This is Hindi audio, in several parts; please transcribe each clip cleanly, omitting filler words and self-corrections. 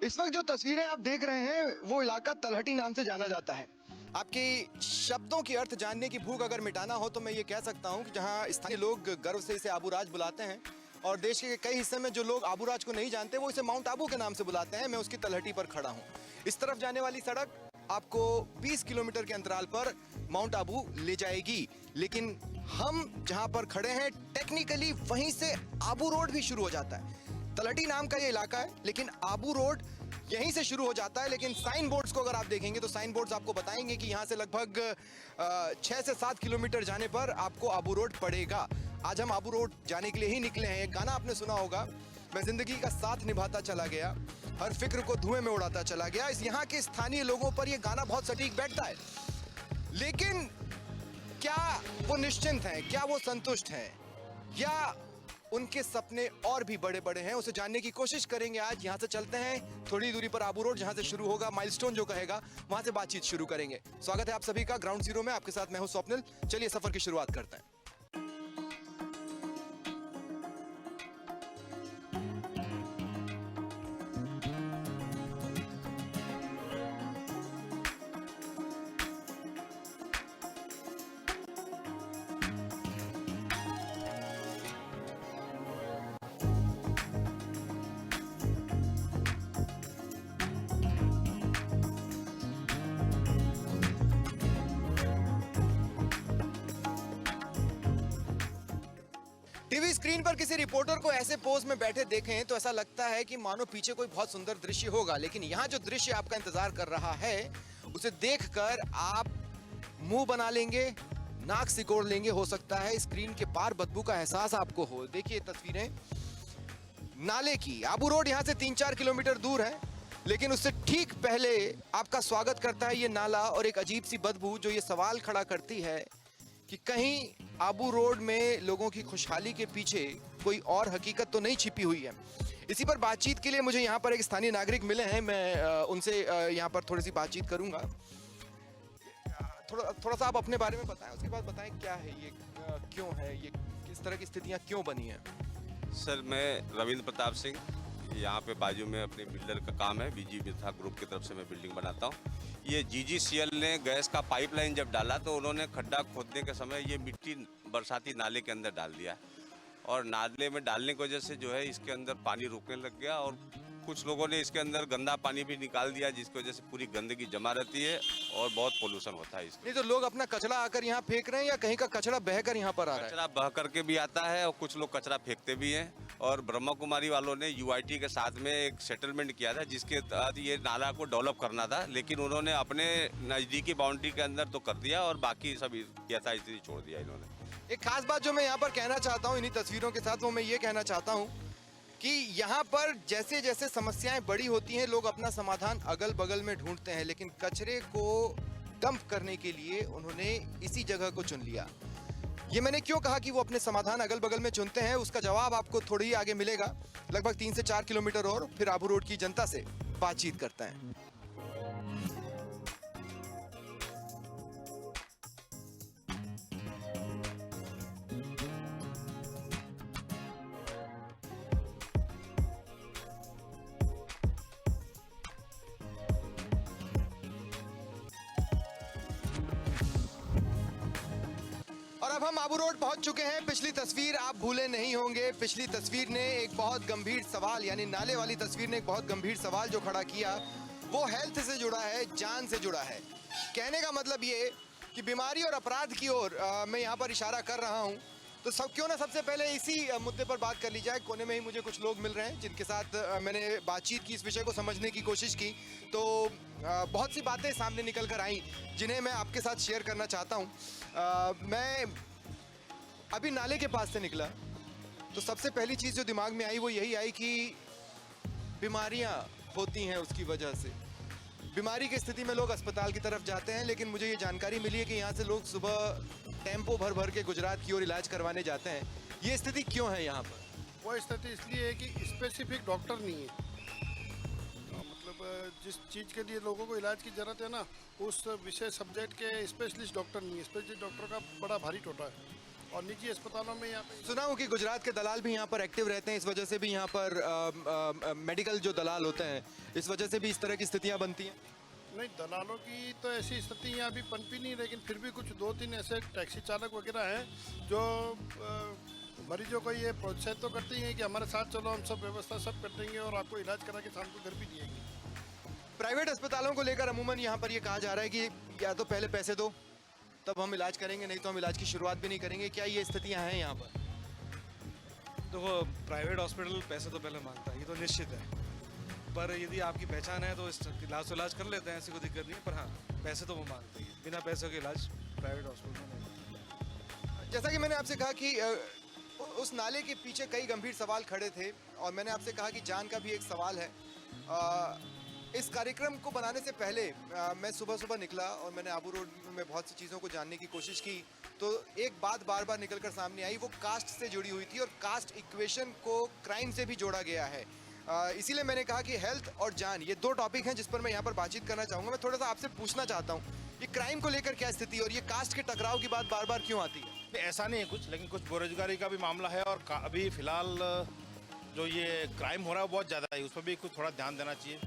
इस वक्त जो तस्वीरें आप देख रहे हैं वो इलाका तलहटी नाम से जाना जाता है। आपकी शब्दों की अर्थ जानने की भूख अगर मिटाना हो तो मैं ये कह सकता हूँ कि जहाँ स्थानीय लोग गर्व से इसे आबूराज बुलाते हैं और देश के कई हिस्से में जो लोग आबूराज को नहीं जानते वो इसे माउंट आबू के नाम से बुलाते हैं। मैं उसकी तलहटी पर खड़ा हूँ। इस तरफ जाने वाली सड़क आपको 20 किलोमीटर के अंतराल पर माउंट आबू ले जाएगी, लेकिन हम जहाँ पर खड़े हैं टेक्निकली वहीं से आबू रोड भी शुरू हो जाता है। तलहटी नाम का ये इलाका है लेकिन आबू रोड यहीं से शुरू हो जाता है। लेकिन साइन बोर्ड्स को अगर आप देखेंगे तो साइन बोर्ड्स आपको बताएंगे कि यहाँ से लगभग 6 से 7 किलोमीटर जाने पर आपको आबू रोड पड़ेगा। आज हम आबू रोड जाने के लिए ही निकले हैं। एक गाना आपने सुना होगा, मैं जिंदगी का साथ निभाता चला गया, हर फिक्र को धुएं में उड़ाता चला गया। इस यहाँ के स्थानीय लोगों पर यह गाना बहुत सटीक बैठता है। लेकिन क्या वो निश्चिंत हैं, क्या वो संतुष्ट हैं, या उनके सपने और भी बड़े बड़े हैं? उसे जानने की कोशिश करेंगे। आज यहाँ से चलते हैं थोड़ी दूरी पर आबू रोड, जहाँ से शुरू होगा माइलस्टोन जो कहेगा, वहां से बातचीत शुरू करेंगे। स्वागत है आप सभी का ग्राउंड जीरो में। आपके साथ मैं हूं स्वप्निल। चलिए सफर की शुरुआत करते हैं। टीवी स्क्रीन पर किसी रिपोर्टर को ऐसे पोज में बैठे देखें तो ऐसा लगता है कि मानो पीछे कोई बहुत सुंदर दृश्य होगा, लेकिन यहाँ जो दृश्य आपका इंतजार कर रहा है उसे देखकर आप मुंह बना लेंगे, नाक सिकोड़ लेंगे। हो सकता है स्क्रीन के पार बदबू का एहसास आपको हो। देखिए तस्वीरें नाले की। आबू रोड यहाँ से 3-4 किलोमीटर दूर है, लेकिन उससे ठीक पहले आपका स्वागत करता है ये नाला और एक अजीब सी बदबू जो ये सवाल खड़ा करती है कि कहीं आबू रोड में लोगों की खुशहाली के पीछे कोई और हकीकत तो नहीं छिपी हुई है। इसी पर बातचीत के लिए मुझे यहाँ पर एक स्थानीय नागरिक मिले हैं। मैं उनसे यहाँ पर थोड़ी सी बातचीत करूंगा। थोड़ा सा आप अपने बारे में बताएं, उसके बाद बताएं क्या है ये, क्यों है ये, किस तरह की स्थितियाँ क्यों बनी हैं? सर, मैं रविंद्र प्रताप सिंह, यहाँ पे बाजू में अपने बिल्डर का काम है। बीजी बिरथा ग्रुप की तरफ से मैं बिल्डिंग बनाता हूँ। ये जीजीसीएल ने गैस का पाइपलाइन जब डाला तो उन्होंने खड्डा खोदने के समय ये मिट्टी बरसाती नाले के अंदर डाल दिया और नाले में डालने की वजह से जो है इसके अंदर पानी रुकने लग गया और कुछ लोगों ने इसके अंदर गंदा पानी भी निकाल दिया, जिसकी वजह से पूरी गंदगी जमा रहती है और बहुत पोल्यूशन होता है इसमें। नहीं तो लोग अपना कचरा आकर यहाँ फेंक रहे हैं या कहीं का कचरा बहकर यहाँ पर आ रहा है? कचरा बह करके भी आता है और कुछ लोग कचरा फेंकते भी हैं। और ब्रह्मा कुमारी वालों ने यूआईटी के साथ में एक सेटलमेंट किया था जिसके तहत ये नाला को डेवलप करना था, लेकिन उन्होंने अपने नज़दीकी बाउंड्री के अंदर तो कर दिया और बाकी सब यथास्थिति छोड़ दिया इन्होंने। एक खास बात जो मैं यहाँ पर कहना चाहता हूँ इन्हीं तस्वीरों के साथ, वो मैं ये कहना चाहता हूँ कि यहाँ पर जैसे जैसे समस्याएं बड़ी होती हैं लोग अपना समाधान अगल बगल में ढूंढते हैं, लेकिन कचरे को डंप करने के लिए उन्होंने इसी जगह को चुन लिया। ये मैंने क्यों कहा कि वो अपने समाधान अगल बगल में चुनते हैं, उसका जवाब आपको थोड़ी ही आगे मिलेगा। लगभग 3 से 4 किलोमीटर और फिर आबू रोड की जनता से बातचीत करते हैं। और अब हम आबू रोड पहुंच चुके हैं। पिछली तस्वीर आप भूले नहीं होंगे। पिछली तस्वीर ने एक बहुत गंभीर सवाल, यानी नाले वाली तस्वीर ने एक बहुत गंभीर सवाल जो खड़ा किया वो हेल्थ से जुड़ा है, जान से जुड़ा है। कहने का मतलब ये कि बीमारी और अपराध की ओर मैं यहाँ पर इशारा कर रहा हूँ। तो क्यों ना सबसे पहले इसी मुद्दे पर बात कर ली जाए। कोने में ही मुझे कुछ लोग मिल रहे हैं जिनके साथ मैंने बातचीत की, इस विषय को समझने की कोशिश की, तो बहुत सी बातें सामने निकल कर आई जिन्हें मैं आपके साथ शेयर करना चाहता हूँ। मैं अभी नाले के पास से निकला तो सबसे पहली चीज़ जो दिमाग में आई वो यही आई कि बीमारियां होती हैं उसकी वजह से। बीमारी की स्थिति में लोग अस्पताल की तरफ जाते हैं, लेकिन मुझे ये जानकारी मिली है कि यहाँ से लोग सुबह टेम्पो भर भर के गुजरात की ओर इलाज करवाने जाते हैं। ये स्थिति क्यों है यहाँ पर? वो स्थिति इसलिए है कि स्पेसिफिक डॉक्टर नहीं है। मतलब जिस चीज़ के लिए लोगों को इलाज की ज़रूरत है ना, उस विषय सब्जेक्ट के स्पेशलिस्ट डॉक्टर नहीं है। स्पेशलिस्ट डॉक्टर का बड़ा भारी टोटा है। और निजी अस्पतालों में यहाँ पे सुना हूँ कि गुजरात के दलाल भी यहाँ पर एक्टिव रहते हैं, इस वजह से भी यहाँ पर मेडिकल जो दलाल होते हैं, इस वजह से भी इस तरह की स्थितियाँ बनती हैं। नहीं, दलालों की तो ऐसी स्थिति यहाँ अभी पनपी नहीं, लेकिन फिर भी कुछ 2-3 ऐसे टैक्सी चालक वगैरह हैं जो मरीजों को ये प्रोत्साहित तो करते ही हैं कि हमारे साथ चलो, हम सब व्यवस्था सब कर देंगे और आपको इलाज करा के शाम को घर भी दिएंगे। प्राइवेट अस्पतालों को लेकर अमूमन यहाँ पर ये कहा जा रहा है कि या तो पहले पैसे दो तब हम इलाज करेंगे, नहीं तो हम इलाज की शुरुआत भी नहीं करेंगे। क्या ये स्थितियाँ हैं यहाँ पर? देखो, प्राइवेट हॉस्पिटल पैसे तो पहले मांगता है, ये तो निश्चित है, पर यदि आपकी पहचान है तो इलाज कर लेते हैं, ऐसी कोई दिक्कत नहीं है। पर हाँ, पैसे तो वो मांगते हैं, बिना पैसे के इलाज प्राइवेट हॉस्पिटल में नहीं। जैसा कि मैंने आपसे कहा कि उस नाले के पीछे कई गंभीर सवाल खड़े थे और मैंने आपसे कहा कि जान का भी एक सवाल है। इस कार्यक्रम को बनाने से पहले मैं सुबह सुबह निकला और मैंने आबू रोड में बहुत सी चीज़ों को जानने की कोशिश की, तो एक बात बार बार निकल कर सामने आई, वो कास्ट से जुड़ी हुई थी और कास्ट इक्वेशन को क्राइम से भी जोड़ा गया है। इसीलिए मैंने कहा कि हेल्थ और जान, ये दो टॉपिक हैं जिस पर मैं यहाँ पर बातचीत करना चाहूँगा। मैं थोड़ा सा आपसे पूछना चाहता हूँ, ये क्राइम को लेकर क्या स्थिति और ये कास्ट के टकराव की बात बार बार क्यों आती है? ऐसा नहीं है कुछ, लेकिन कुछ बेरोजगारी का भी मामला है और अभी फिलहाल जो ये क्राइम हो रहा है बहुत ज़्यादा है, उस पर भी कुछ थोड़ा ध्यान देना चाहिए।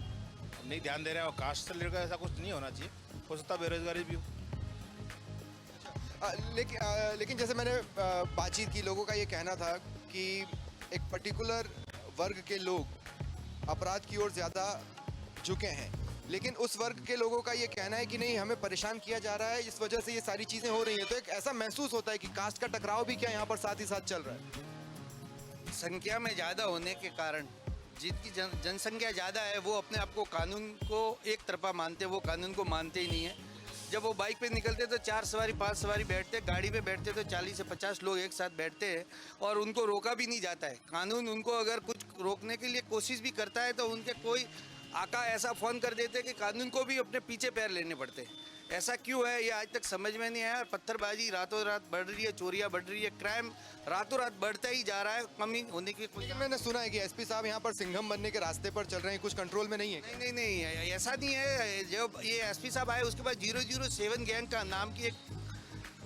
नहीं ध्यान दे रहे हैं और कास्ट से लेकर ऐसा कुछ नहीं होना चाहिए, हो सकता है बेरोजगारी भी हो। लेकिन जैसे मैंने बातचीत की, लोगों का ये कहना था कि एक पर्टिकुलर वर्ग के लोग अपराध की ओर ज़्यादा झुके हैं, लेकिन उस वर्ग के लोगों का ये कहना है कि नहीं, हमें परेशान किया जा रहा है, इस वजह से ये सारी चीज़ें हो रही हैं। तो एक ऐसा महसूस होता है कि कास्ट का टकराव भी क्या यहाँ पर साथ ही साथ चल रहा है? संख्या में ज़्यादा होने के कारण जिनकी जनसंख्या ज़्यादा है वो अपने आप को कानून को एक तरफा मानते, वो कानून को मानते ही नहीं है। जब वो बाइक पे निकलते तो 4 सवारी 5 सवारी बैठते, गाड़ी पे बैठते तो 40 से 50 लोग एक साथ बैठते हैं और उनको रोका भी नहीं जाता है। कानून उनको अगर कुछ रोकने के लिए कोशिश भी करता है तो उनके कोई आका ऐसा फ़ोन कर देते हैं कि कानून को भी अपने पीछे पैर लेने पड़ते हैं। ऐसा क्यों है ये आज तक समझ में नहीं आया। पत्थरबाजी रातों रात बढ़ रही है, चोरियाँ बढ़ रही है, क्राइम रातों रात बढ़ता ही जा रहा है, कमी होने की कोई। लेकिन मैंने सुना है कि एसपी साहब यहाँ पर सिंघम बनने के रास्ते पर चल रहे हैं, कुछ कंट्रोल में नहीं है? नहीं नहीं नहीं, ऐसा नहीं है। जब ये एसपी साहब आए उसके बाद 007 गैंग का नाम की एक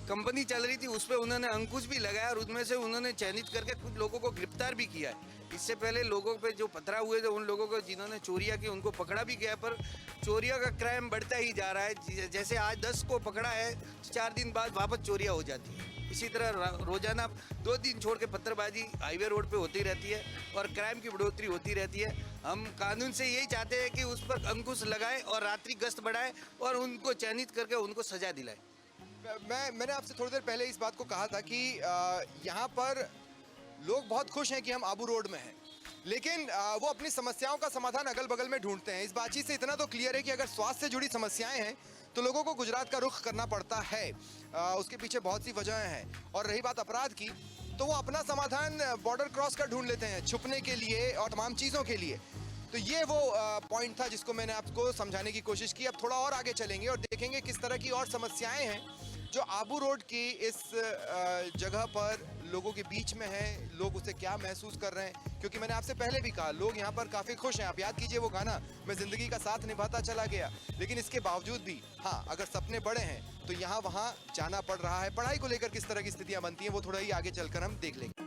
कंपनी चल रही थी, उस पर उन्होंने अंकुश भी लगाया और उनमें से उन्होंने चयनित करके कुछ लोगों को गिरफ्तार भी किया है। इससे पहले लोगों पे जो पथरा हुए थे उन लोगों को जिन्होंने चोरियाँ की उनको पकड़ा भी गया, पर चोरियाँ का क्राइम बढ़ता ही जा रहा है। जैसे आज 10 को पकड़ा है, 4 दिन बाद वापस चोरियाँ हो जाती है। इसी तरह रोजाना 2 दिन छोड़ के पत्थरबाजी हाईवे रोड पे होती रहती है और क्राइम की बढ़ोतरी होती रहती है। हम कानून से यही चाहते हैं कि उस पर अंकुश लगाए और रात्रि गश्त बढ़ाए और उनको चयनित करके उनको सजा दिलाए। मैंने आपसे थोड़ी देर पहले इस बात को कहा था कि यहाँ पर लोग बहुत खुश हैं कि हम आबू रोड में हैं, लेकिन वो अपनी समस्याओं का समाधान अगल बगल में ढूंढते हैं। इस बातचीत से इतना तो क्लियर है कि अगर स्वास्थ्य से जुड़ी समस्याएं हैं तो लोगों को गुजरात का रुख करना पड़ता है। उसके पीछे बहुत सी वजहें हैं। और रही बात अपराध की, तो वो अपना समाधान बॉर्डर क्रॉस कर ढूंढ लेते हैं, छुपने के लिए और तमाम चीज़ों के लिए। तो ये वो पॉइंट था जिसको मैंने आपको समझाने की कोशिश की। अब थोड़ा और आगे चलेंगे और देखेंगे किस तरह की और समस्याएं हैं जो आबू रोड की इस जगह पर लोगों के बीच में है, लोग उसे क्या महसूस कर रहे हैं। क्योंकि मैंने आपसे पहले भी कहा, लोग यहाँ पर काफ़ी खुश हैं। आप याद कीजिए वो गाना, मैं ज़िंदगी का साथ निभाता चला गया। लेकिन इसके बावजूद भी, हाँ, अगर सपने बड़े हैं तो यहाँ वहाँ जाना पड़ रहा है। पढ़ाई को लेकर किस तरह की स्थितियाँ बनती हैं वो थोड़ा ही आगे चलकर हम देख लेंगे।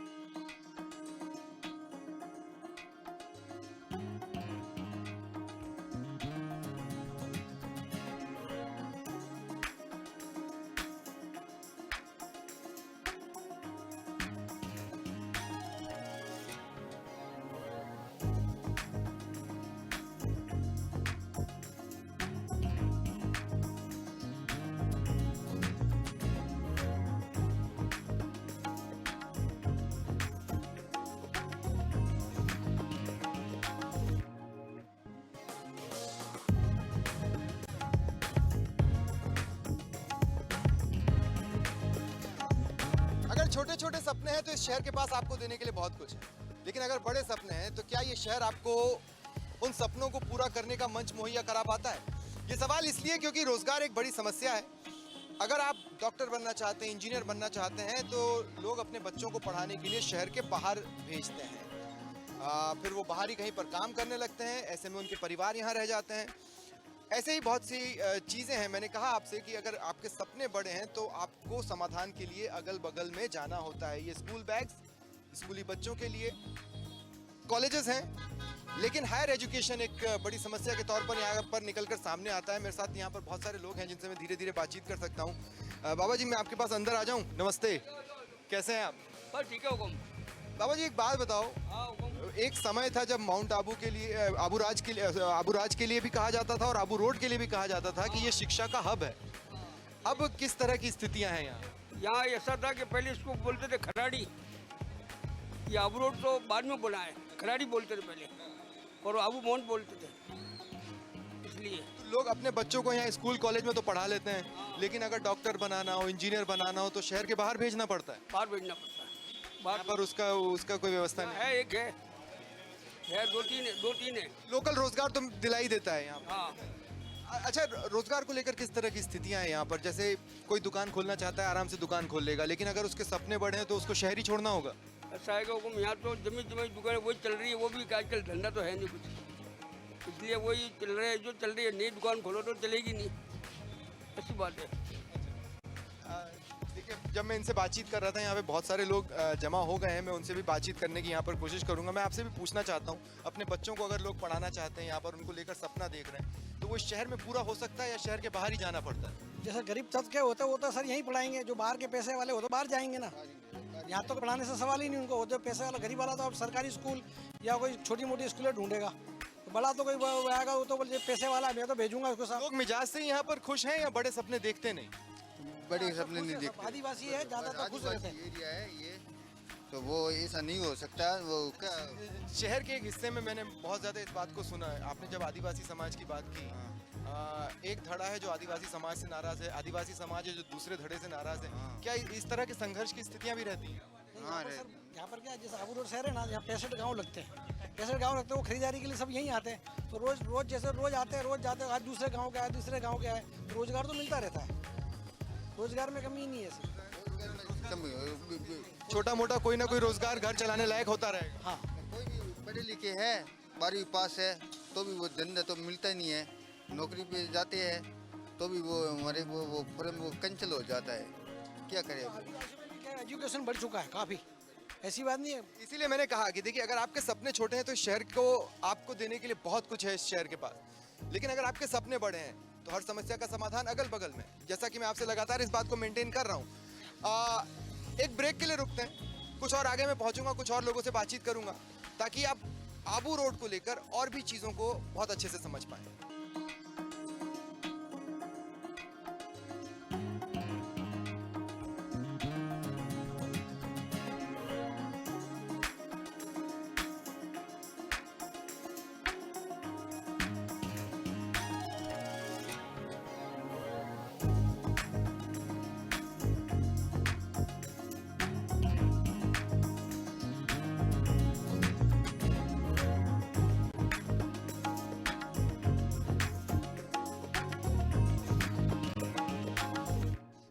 छोटे छोटे सपने हैं तो इस शहर के पास आपको देने के लिए बहुत कुछ है, लेकिन अगर बड़े सपने हैं तो क्या ये शहर आपको उन सपनों को पूरा करने का मंच मुहैया करा पाता है? ये सवाल इसलिए क्योंकि रोजगार एक बड़ी समस्या है। अगर आप डॉक्टर बनना चाहते हैं, इंजीनियर बनना चाहते हैं, तो लोग अपने बच्चों को पढ़ाने के लिए शहर के बाहर भेजते हैं। फिर वो बाहर ही कहीं पर काम करने लगते हैं, ऐसे में उनके परिवार यहाँ रह जाते हैं। ऐसे ही बहुत सी चीज़ें हैं। मैंने कहा आपसे कि अगर आपके सपने बड़े हैं तो आपको समाधान के लिए अगल बगल में जाना होता है। ये स्कूल बैग्स स्कूली बच्चों के लिए, कॉलेजेस हैं, लेकिन हायर एजुकेशन एक बड़ी समस्या के तौर पर यहाँ पर निकल कर सामने आता है। मेरे साथ यहाँ पर बहुत सारे लोग हैं जिनसे मैं धीरे धीरे बातचीत कर सकता हूँ। बाबा जी, मैं आपके पास अंदर आ जाऊँ? नमस्ते, कैसे हैं आप? बस ठीक है हुकुम। बाबा जी, एक बात बताओ, हाँ हुकुम। एक समय था जब माउंट आबू के लिए आबूराज के लिए भी कहा जाता था और आबू रोड के लिए भी कहा जाता था कि ये शिक्षा का हब है। अब किस तरह की स्थितियां हैं यहाँ? यहाँ ऐसा था कि पहले इसको बोलते थे खराड़ी, ये आबू रोड तो बाद में बोला है, खराड़ी बोलते थे पहले, और आबू मोहन बोलते थे, इसलिए। लोग अपने बच्चों को यहाँ स्कूल कॉलेज में तो पढ़ा लेते हैं, लेकिन अगर डॉक्टर बनाना हो, इंजीनियर बनाना हो तो शहर के बाहर भेजना पड़ता है। बाहर भेजना पड़ता है। यहाँ बाहर पर उसका कोई व्यवस्था नहीं है, एक है, दो तीन है। लोकल रोजगार तो दिलाई देता है यहाँ पर। हाँ, अच्छा, रोजगार को लेकर किस तरह की स्थितियां हैं यहाँ पर? जैसे कोई दुकान खोलना चाहता है, आराम से दुकान खोल लेगा, लेकिन अगर उसके सपने बड़े हैं तो उसको शहरी छोड़ना होगा। ऐसा है कि हुकुम यहाँ तो जमी दुकान वही चल रही है, वो भी आजकल धंधा तो है नहीं कुछ, इसलिए वही चल रहा है जो चल रही है। नई दुकान खोलो तो चलेगी नहीं, ऐसी बात है। देखिए, जब मैं इनसे बातचीत कर रहा था, यहाँ पे बहुत सारे लोग जमा हो गए हैं। मैं उनसे भी बातचीत करने की यहाँ पर कोशिश करूंगा। मैं आपसे भी पूछना चाहता हूँ, अपने बच्चों को अगर लोग पढ़ाना चाहते हैं, यहाँ पर उनको लेकर सपना देख रहे हैं, तो वो इस शहर में पूरा हो सकता है या शहर के बाहर ही जाना पड़ता है? जैसे गरीब तबके होता है वो तो सर यहीं पढ़ाएंगे, जो बाहर के पैसे वाले हो तो बाहर जाएंगे ना, यहाँ तो पढ़ाने से सवाल ही नहीं उनको। वो जो पैसे वाला गरीब वाला तो अब सरकारी स्कूल या कोई छोटी मोटी स्कूलें ढूंढेगा, तो बड़ा तो कोई आएगा वो तो बोले पैसे वाला है, मैं तो भेजूंगा उसको साथ। लोग मिजाज से यहाँ पर खुश हैं या बड़े सपने देखते नहीं? बड़े सपने नहीं देखते। आदिवासी है ज़्यादातर खुश रहते हैं। एरिया है ये, तो वो ऐसा नहीं हो सकता। वो क्या शहर के एक हिस्से में मैंने बहुत ज़्यादा इस बात को सुना है। आपने जब आदिवासी समाज की बात की, एक धड़ा है जो आदिवासी समाज से नाराज़ है, आदिवासी समाज है जो दूसरे धड़े से नाराज़ है। क्या इस तरह के संघर्ष की स्थितियाँ भी रहती हैं? हाँ यहाँ पर क्या, जैसे आबू रोड शहर है ना, यहाँ 65 गाँव लगते हैं, 65 गाँव लगते हैं। वो खरीदारी के लिए सब यहीं आते हैं, तो रोज जैसे रोज आते हैं, रोज जाते हैं। आज दूसरे गाँव का है, दूसरे गाँव का है, तो रोजगार तो मिलता रहता है, रोजगार में कमी नहीं है ऐसी। छोटा मोटा कोई ना कोई रोजगार घर चलाने लायक होता रहेगा। हाँ, कोई भी पढ़े लिखे है, 12वीं पास है, तो भी वो धंधा तो मिलता ही नहीं है। नौकरी पे जाते हैं तो भी वो हमारे वो पूरे वो कंचल हो जाता है। क्या करें? आदिवासी में भी क्या एजुकेशन बढ़ चुका है काफ़ी, ऐसी बात नहीं है। इसीलिए मैंने कहा कि देखिए, अगर आपके सपने छोटे हैं तो शहर को आपको देने के लिए बहुत कुछ है इस शहर के पास, लेकिन अगर आपके सपने बड़े हैं तो हर समस्या का समाधान अगल बगल में। जैसा कि मैं आपसे लगातार इस बात को मेंटेन कर रहा हूँ। एक ब्रेक के लिए रुकते हैं, कुछ और आगे मैं पहुँचूंगा, कुछ और लोगों से बातचीत करूंगा, ताकि आप आबू रोड को लेकर और भी चीज़ों को बहुत अच्छे से समझ पाएं।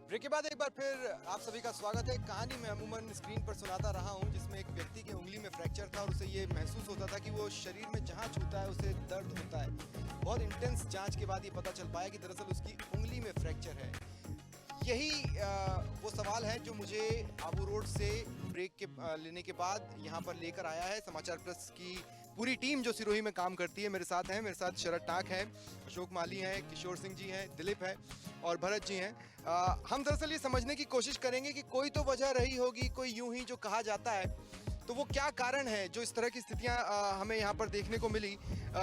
ब्रेक के बाद एक बार फिर आप सभी का स्वागत है। कहानी मैं अमूमन स्क्रीन पर सुनाता रहा हूं, जिसमें एक व्यक्ति की उंगली में फ्रैक्चर था और उसे ये महसूस होता था कि वो शरीर में जहां छूता है उसे दर्द होता है। बहुत इंटेंस जांच के बाद ये पता चल पाया कि दरअसल उसकी उंगली में फ्रैक्चर है। यही वो सवाल है जो मुझे आबू रोड से ब्रेक के लेने के बाद यहाँ पर लेकर आया है। समाचार प्लस की पूरी टीम जो सिरोही में काम करती है मेरे साथ है। मेरे साथ शरद टाक है, अशोक माली हैं, किशोर सिंह जी हैं, दिलीप है और भरत जी हैं। हम दरअसल ये समझने की कोशिश करेंगे कि कोई तो वजह रही होगी, कोई यूं ही जो कहा जाता है, तो वो क्या कारण है जो इस तरह की स्थितियां हमें यहाँ पर देखने को मिली।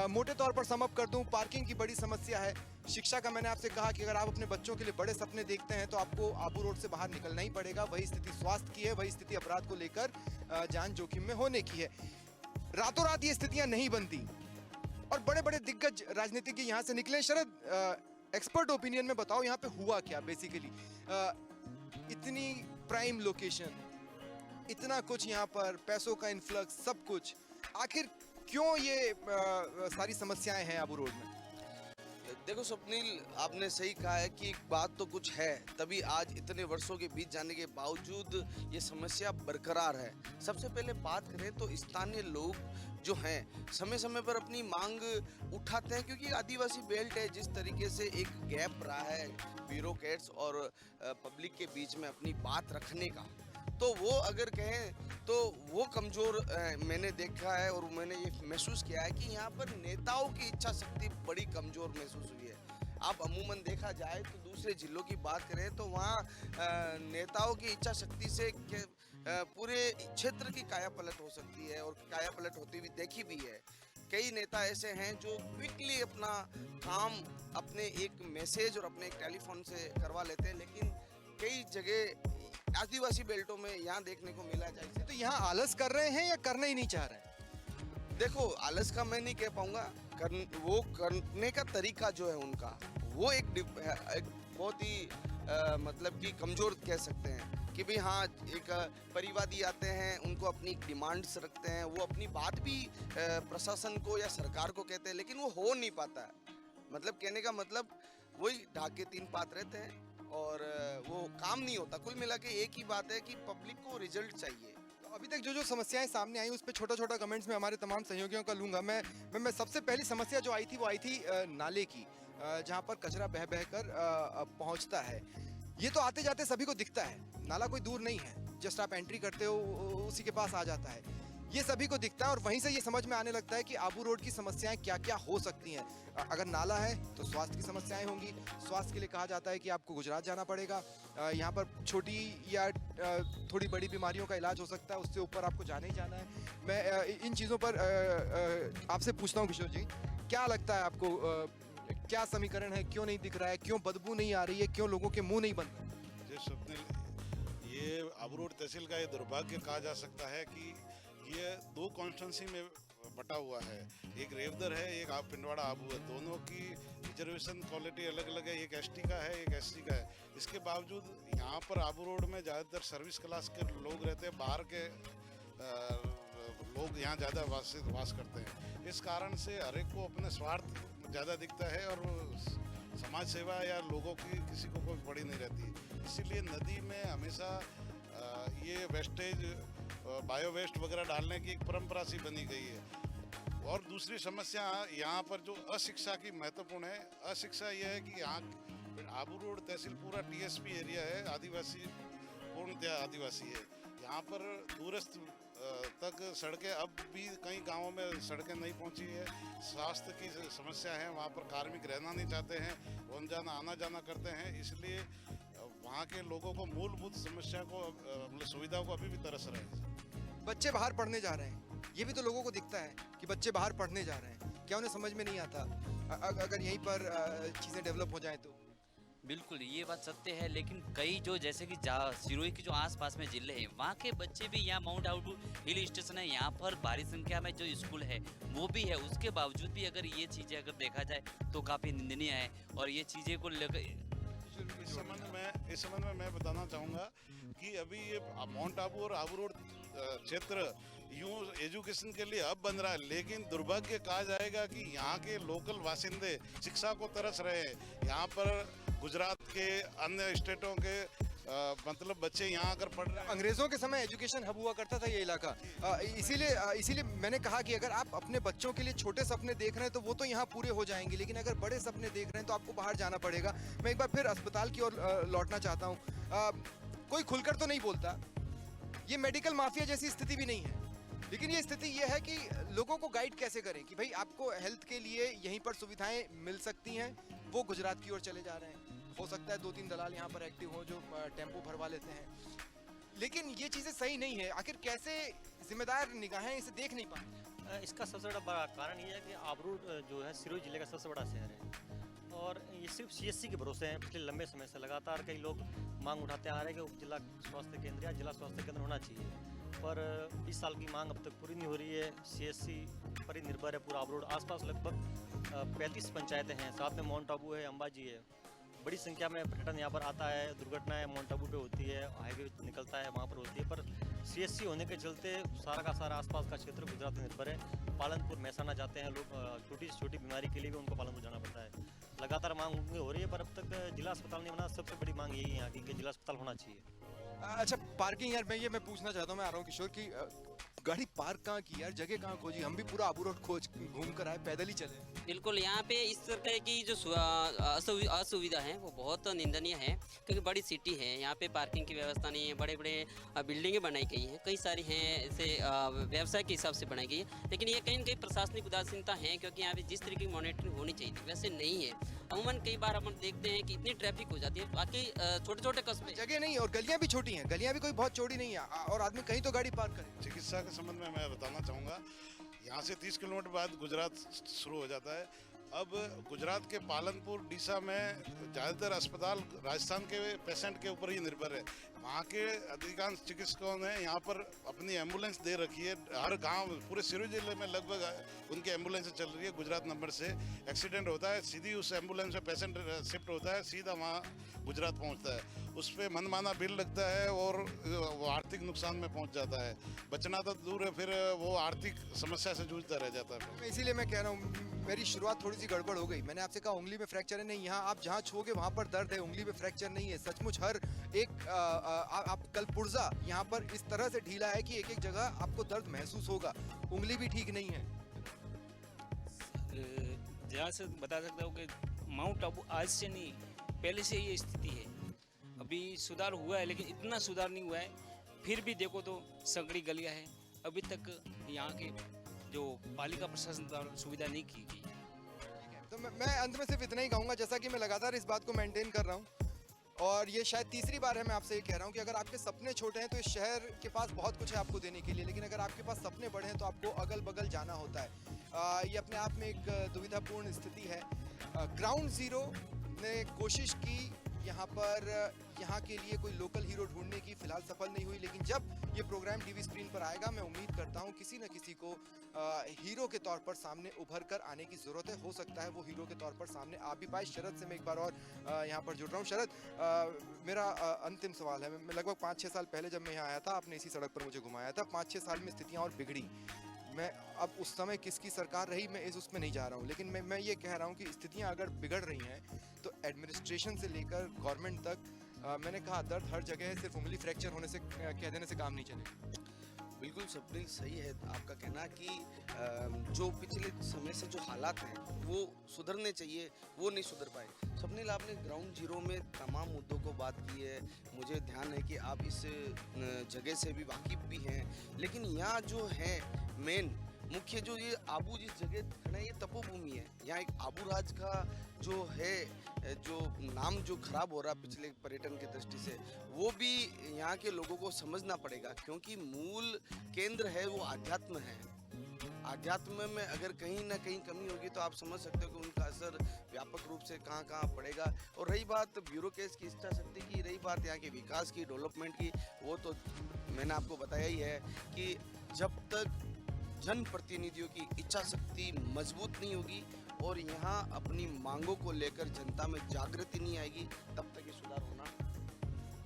मोटे तौर पर सम अप कर दूं, पार्किंग की बड़ी समस्या है। शिक्षा का मैंने आपसे कहा कि अगर आप अपने बच्चों के लिए बड़े सपने देखते हैं तो आपको आबू रोड से बाहर निकलना ही पड़ेगा। वही स्थिति स्वास्थ्य की है, वही स्थिति अपराध को लेकर जान जोखिम में होने की है। रातों रात ये स्थितियां नहीं बनती और बड़े बड़े दिग्गज राजनीतिज्ञ यहाँ से निकले। शरद, एक्सपर्ट ओपिनियन में बताओ, यहाँ पे हुआ क्या बेसिकली? इतनी प्राइम लोकेशन, इतना कुछ यहाँ पर, पैसों का इन्फ्लक्स, सब कुछ, आखिर क्यों ये सारी समस्याएं हैं आबू रोड में? देखो स्वप्निल, आपने सही कहा है कि बात तो कुछ है, तभी आज इतने वर्षों के बीत जाने के बावजूद ये समस्या बरकरार है। सबसे पहले बात करें तो स्थानीय लोग जो हैं समय समय पर अपनी मांग उठाते हैं, क्योंकि आदिवासी बेल्ट है, जिस तरीके से एक गैप रहा है ब्यूरोक्रेट्स और पब्लिक के बीच में अपनी बात रखने का, तो वो अगर कहें तो वो कमज़ोर मैंने देखा है और मैंने ये महसूस किया है कि यहाँ पर नेताओं की इच्छा शक्ति बड़ी कमज़ोर महसूस हुई है। आप अमूमन देखा जाए तो दूसरे जिलों की बात करें तो वहाँ नेताओं की इच्छा शक्ति से पूरे क्षेत्र की काया पलट हो सकती है और काया पलट होती हुई देखी भी है। कई नेता ऐसे हैं जो क्विकली अपना काम अपने एक मैसेज और अपने एक टेलीफोन से करवा लेते हैं, लेकिन कई जगह आदिवासी बेल्टों में यहाँ देखने को मिला जाए। तो यहाँ आलस कर रहे हैं या करना ही नहीं चाह रहे हैं? देखो, आलस का मैं नहीं कह पाऊंगा, वो करने का तरीका जो है उनका, वो एक बहुत ही मतलब कि कमज़ोर कह सकते हैं कि भाई हाँ, एक परिवादी आते हैं, उनको अपनी डिमांड्स रखते हैं, वो अपनी बात भी प्रशासन को या सरकार को कहते हैं, लेकिन वो हो नहीं पाता है। मतलब कहने का मतलब वही ढाके तीन पात रहते हैं और वो काम नहीं होता। कुल मिला के एक ही बात है कि पब्लिक को रिजल्ट चाहिए। तो अभी तक जो समस्याएं सामने आई उस पर छोटा छोटा कमेंट्स में हमारे तमाम सहयोगियों का लूंगा। मैं सबसे पहली समस्या जो आई थी वो आई थी नाले की, जहां पर कचरा बह बह कर पहुंचता है। ये तो आते जाते सभी को दिखता है, नाला कोई दूर नहीं है, जस्ट आप एंट्री करते हो उसी के पास आ जाता है, ये सभी को दिखता है। और वहीं से ये समझ में आने लगता है कि आबू रोड की समस्याएं क्या क्या हो सकती हैं। अगर नाला है तो स्वास्थ्य की समस्याएं होंगी, स्वास्थ्य के लिए कहा जाता है कि आपको गुजरात जाना पड़ेगा, यहाँ पर छोटी या थोड़ी बड़ी बीमारियों का इलाज हो सकता है, उससे ऊपर आपको जाना ही जाना है। मैं इन चीज़ों पर आपसे पूछता हूँ किशोर जी, क्या लगता है आपको, क्या समीकरण है, क्यों नहीं दिख रहा है, क्यों बदबू नहीं आ रही है, क्यों लोगों के मुंह नहीं बंद रहे? जी स्वप्निल, ये आबू रोड तहसील का ये दुर्भाग्य कहा जा सकता है कि ये दो कॉन्स्टिट्यूंसी में बटा हुआ है। एक रेवदर है, एक पिंडवाड़ा आबू है। दोनों की रिजर्वेशन क्वालिटी अलग अलग है, एक एसटी का है, एक एससी का है। इसके बावजूद यहाँ पर आबू रोड में ज़्यादातर सर्विस क्लास के लोग रहते हैं, बाहर के लोग यहाँ ज़्यादा वास करते हैं। इस कारण से हर एक को अपने स्वार्थ ज़्यादा दिखता है और समाज सेवा या लोगों की किसी को कोई पड़ी नहीं रहती। इसीलिए नदी में हमेशा ये वेस्टेज, बायो वेस्ट वगैरह डालने की एक परंपरा सी बनी गई है। और दूसरी समस्या यहाँ पर जो अशिक्षा की महत्वपूर्ण है, अशिक्षा यह है कि यहाँ आबू रोड तहसील पूरा टीएसपी एरिया है, आदिवासी पूर्णतया आदिवासी है। यहाँ पर दूरस्थ तक सड़कें अब भी कई गांवों में सड़कें नहीं पहुंची है। स्वास्थ्य की समस्या है, वहाँ पर कार्मिक रहना नहीं चाहते हैं, रोजाना आना जाना करते हैं। इसलिए वहाँ के लोगों को मूलभूत समस्या को, मतलब सुविधाओं को अभी भी तरस रहे हैं। बच्चे बाहर पढ़ने जा रहे हैं, ये भी तो लोगों को दिखता है कि बच्चे बाहर पढ़ने जा रहे हैं, क्या उन्हें समझ में नहीं आता अगर यहीं पर चीज़ें डेवलप हो जाएं तो? बिल्कुल, ये बात सत्य है, लेकिन कई जो जैसे कि सिरोही के जो आसपास में जिले हैं, वहाँ के बच्चे भी, यहाँ माउंट आबू हिल स्टेशन है, यहाँ पर भारी संख्या में जो स्कूल है वो भी है। उसके बावजूद भी अगर ये चीज़ें अगर देखा जाए तो काफ़ी निंदनीय है। और ये चीज़ें को लेकर इस संबंध में मैं बताना चाहूँगा कि अभी ये माउंट आबू और आबू रोड क्षेत्र यूँ एजुकेशन के लिए अब बन रहा है, लेकिन दुर्भाग्य कहा जाएगा कि यहाँ के लोकल बासिंदे शिक्षा को तरस रहे हैं। यहाँ पर गुजरात के अन्य स्टेटों के मतलब बच्चे यहाँ आकर पढ़ रहे हैं। अंग्रेजों के समय एजुकेशन हब हुआ करता था ये इलाका, इसीलिए मैंने कहा कि अगर आप अपने बच्चों के लिए छोटे सपने देख रहे हैं तो वो तो यहाँ पूरे हो जाएंगे, लेकिन अगर बड़े सपने देख रहे हैं तो आपको बाहर जाना पड़ेगा। मैं एक बार फिर अस्पताल की ओर लौटना चाहता हूँ। कोई खुलकर तो नहीं बोलता, ये मेडिकल माफिया जैसी स्थिति भी नहीं है, लेकिन ये स्थिति ये है कि लोगों को गाइड कैसे करें कि भाई आपको हेल्थ के लिए यहीं पर सुविधाएं मिल सकती हैं। वो गुजरात की ओर चले जा रहे हैं, हो सकता है 2-3 दलाल यहाँ पर एक्टिव हो जो टेम्पो भरवा लेते हैं, लेकिन ये चीज़ें सही नहीं है। आखिर कैसे जिम्मेदार निगाहें इसे देख नहीं पाती? इसका सबसे बड़ा कारण ये है कि आबू जो है सिरोही जिले का सबसे बड़ा शहर है और ये सिर्फ सीएससी के भरोसे हैं। पिछले लंबे समय से लगातार कई लोग मांग उठाते आ रहे हैं कि उप जिला स्वास्थ्य केंद्र या जिला स्वास्थ्य केंद्र होना चाहिए, पर 20 साल की मांग अब तक पूरी नहीं हो रही है। सीएससी पर ही निर्भर है पूरा आबू रोड। आसपास लगभग 35 पंचायतें हैं, साथ में माउंट आबू है, अंबाजी है। बड़ी संख्या में पर्यटन यहाँ पर आता है, दुर्घटनाएं माउंट आबू पे होती है, हाईवे निकलता है वहाँ पर होती है, पर सीएससी होने के चलते सारा का सारा आसपास का क्षेत्र गुजरात में निर्भर है। पालनपुर महसाना जाते हैं लोग, छोटी से छोटी बीमारी के लिए भी उनको पालनपुर जाना पड़ता है। लगातार मांग हो रही है, पर अब तक जिला अस्पताल नहीं बना। सबसे बड़ी मांग यही है यहाँ की कि जिला अस्पताल होना चाहिए। अच्छा, पार्किंग यार मैं पूछना चाहता हूँ, मैं आ रहा हूँ किशोर की गाड़ी पार्क कहाँ की यार, जगह कहाँ खोजी? हम भी पूरा आबू रोड खोज घूम कर आए, पैदल ही चले। बिल्कुल, यहाँ पे इस तरह की जो असुविधा है वो बहुत निंदनीय है, क्योंकि बड़ी सिटी है, यहाँ पे पार्किंग की व्यवस्था नहीं है, बड़े बड़े बिल्डिंगें बनाई गई हैं, कई सारी हैं ऐसे व्यवसाय के हिसाब से बनाई गई है, लेकिन ये कहीं न कहीं प्रशासनिक उदासीनता है, क्योंकि यहाँ पे जिस तरीके की मॉनिटरिंग होनी चाहिए थी वैसे नहीं है। अमूमन कई बार हम देखते हैं कि इतनी ट्रैफिक हो जाती है, बाकी छोटे छोटे कस्बे जगह नहीं, और गलियां भी छोटी हैं, गलियां भी कोई बहुत चौड़ी नहीं है, और आदमी कहीं तो गाड़ी पार्क करे। चिकित्सा के संबंध में मैं बताना चाहूँगा, यहाँ से 30 किलोमीटर बाद गुजरात शुरू हो जाता है। अब गुजरात के पालनपुर डीसा में ज़्यादातर अस्पताल राजस्थान के पेशेंट के ऊपर ही निर्भर है। वहाँ के अधिकांश चिकित्सकों ने यहाँ पर अपनी एम्बुलेंस दे रखी है। हर गांव, पूरे सिरोही जिले में लगभग उनकी एम्बुलेंस चल रही है। गुजरात नंबर से एक्सीडेंट होता है, सीधी उस एम्बुलेंस में पेशेंट शिफ्ट होता है, सीधा वहाँ गुजरात पहुँचता है। उस पर मनमाना बिल लगता है और वो आर्थिक नुकसान में पहुँच जाता है। बचना तो दूर है, फिर वो आर्थिक समस्या से जूझता रह जाता है। इसीलिए मैं कह रहा हूँ, मेरी शुरुआत थोड़ी सी गड़बड़ हो गई। मैंने आपसे कहा उंगली में फ्रैक्चर है, नहीं, यहाँ आप जहाँ छूओगे वहाँ पर दर्द है, उंगली में फ्रैक्चर नहीं है। सचमुच हर एक आप कल पुर्जा यहाँ पर इस तरह से ढीला है कि एक एक जगह आपको दर्द महसूस होगा, उंगली भी ठीक नहीं है। जहाँ से बता सकता हूँ कि माउंट आबू आज से नहीं, पहले से ये स्थिति है। अभी सुधार हुआ है, लेकिन इतना सुधार नहीं हुआ है। फिर भी देखो तो संकड़ी गलियाँ हैं, अभी तक यहाँ के जो पालिका प्रशासन द्वारा सुविधा नहीं की गई। तो मैं अंत में सिर्फ इतना ही कहूँगा, जैसा कि मैं लगातार इस बात को मेंटेन कर रहा हूँ, और ये शायद तीसरी बार है मैं आपसे ये कह रहा हूँ कि अगर आपके सपने छोटे हैं तो इस शहर के पास बहुत कुछ है आपको देने के लिए, लेकिन अगर आपके पास सपने बड़े हैं तो आपको अगल बगल जाना होता है। ये अपने आप में एक दुविधापूर्ण स्थिति है। ग्राउंड जीरो ने कोशिश की यहाँ पर यहाँ के लिए कोई लोकल हीरो ढूंढने की, फिलहाल सफल नहीं हुई, लेकिन जब ये प्रोग्राम टीवी स्क्रीन पर आएगा मैं उम्मीद करता हूँ किसी न किसी को हीरो के तौर पर सामने उभर कर आने की ज़रूरत है। हो सकता है वो हीरो के तौर पर सामने आ भी पाए। शरद से मैं एक बार और यहाँ पर जुड़ रहा हूँ। शरद, मेरा अंतिम सवाल है। मैं लगभग 5-6 साल पहले जब मैं यहाँ आया था, आपने इसी सड़क पर मुझे घुमाया था। 5-6 साल में स्थितियाँ और बिगड़ी। मैं अब उस समय किसकी सरकार रही मैं उसमें नहीं जा रहा हूँ, लेकिन मैं ये कह रहा हूँ कि स्थितियाँ अगर बिगड़ रही हैं तो एडमिनिस्ट्रेशन से लेकर गवर्नमेंट तक, मैंने कहा दर्द हर जगह है, सिर्फ उंगली फ्रैक्चर होने से कह देने से काम नहीं चलेगा। बिल्कुल स्वप्निल, सही है आपका कहना कि जो पिछले समय से जो हालात हैं वो सुधरने चाहिए, वो नहीं सुधर पाए। स्वप्निल, आपने ग्राउंड जीरो में तमाम मुद्दों को बात की है, मुझे ध्यान है कि आप इस जगह से भी वाकिफ भी हैं, लेकिन यहाँ जो है मेन मुख्य जो ये आबू जिस जगह खड़ा है ये तपोभूमि है। यहाँ एक आबू राज का जो है जो नाम जो खराब हो रहा पिछले पर्यटन की दृष्टि से, वो भी यहाँ के लोगों को समझना पड़ेगा, क्योंकि मूल केंद्र है वो आध्यात्म है। आध्यात्म में अगर कहीं ना कहीं कमी होगी तो आप समझ सकते हो कि उनका असर व्यापक रूप से कहाँ कहाँ पड़ेगा। और रही बात ब्यूरोक्रेट्स की इच्छा शक्ति की, रही बात यहाँ के विकास की, डेवलपमेंट की, वो तो मैंने आपको बताया ही है कि जब तक जनप्रतिनिधियों की इच्छा शक्ति मजबूत नहीं होगी और यहाँ अपनी मांगों को लेकर जनता में जागृति नहीं आएगी, तब तक ये सुधार होना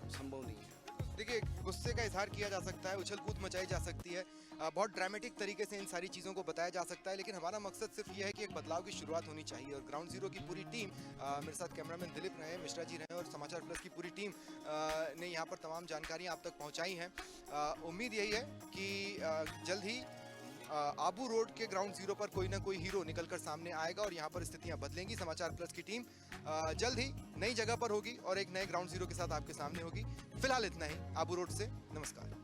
संभव नहीं है। देखिए, गुस्से का इजहार किया जा सकता है, उछल कूद मचाई जा सकती है, बहुत ड्रामेटिक तरीके से इन सारी चीज़ों को बताया जा सकता है, लेकिन हमारा मकसद सिर्फ ये है कि एक बदलाव की शुरुआत होनी चाहिए। और ग्राउंड जीरो की पूरी टीम, मेरे साथ कैमरामैन दिलीप रहे, मिश्रा जी रहे, और समाचार प्लस की पूरी टीम ने यहाँ पर तमाम जानकारियाँ आप तक पहुँचाई हैं। उम्मीद यही है कि जल्द ही आबू रोड के ग्राउंड जीरो पर कोई ना कोई हीरो निकलकर सामने आएगा और यहाँ पर स्थितियाँ बदलेंगी। समाचार प्लस की टीम जल्द ही नई जगह पर होगी और एक नए ग्राउंड जीरो के साथ आपके सामने होगी। फिलहाल इतना ही आबू रोड से, नमस्कार।